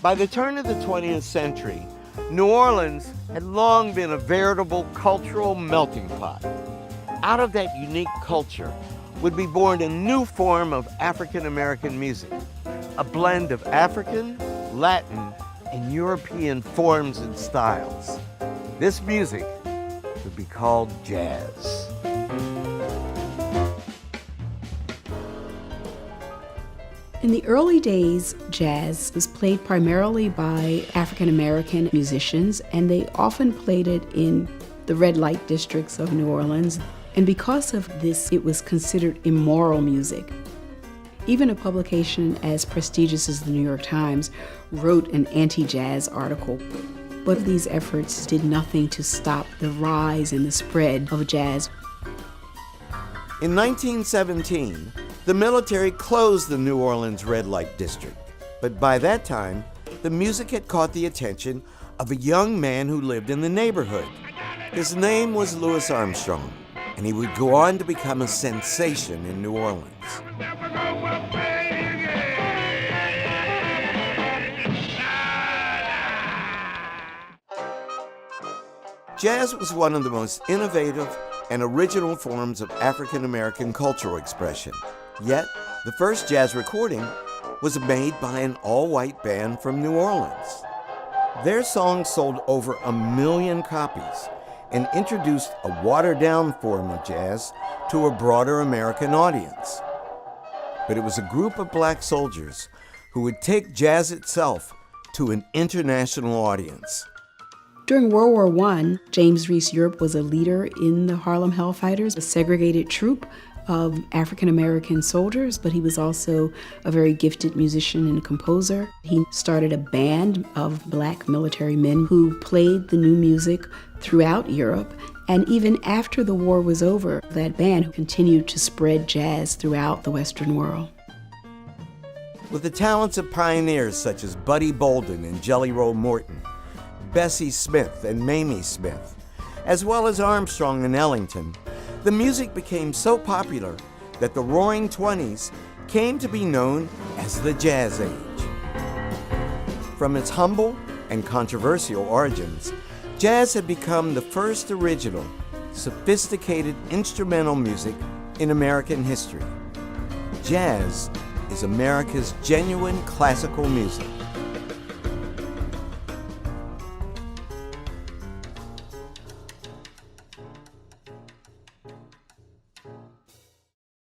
By the turn of the 20th century, New Orleans had long been a veritable cultural melting pot. Out of that unique culture would be born a new form of African American music, a blend of African, Latin, and European forms and styles. This music would be called jazz. In the early days, jazz was played primarily by African American musicians, and they often played it in the red light districts of New Orleans. And because of this, it was considered immoral music. Even a publication as prestigious as the New York Times wrote an anti-jazz article. But these efforts did nothing to stop the rise and the spread of jazz. In 1917, the military closed the New Orleans red light district. But by that time, the music had caught the attention of a young man who lived in the neighborhood. His name was Louis Armstrong, and he would go on to become a sensation in New Orleans. Jazz was one of the most innovative and original forms of African American cultural expression. Yet, the first jazz recording was made by an all-white band from New Orleans. Their song sold over 1 million copies and introduced a watered-down form of jazz to a broader American audience. But it was a group of black soldiers who would take jazz itself to an international audience. During World War I, James Reese Europe was a leader in the Harlem Hellfighters, a segregated troop of African American soldiers, but he was also a very gifted musician and composer. He started a band of black military men who played the new music throughout Europe, and even after the war was over, that band continued to spread jazz throughout the Western world. With the talents of pioneers such as Buddy Bolden and Jelly Roll Morton, Bessie Smith and Mamie Smith, as well as Armstrong and Ellington, the music became so popular that the Roaring Twenties came to be known as the Jazz Age. From its humble and controversial origins, jazz had become the first original, sophisticated instrumental music in American history. Jazz is America's genuine classical music.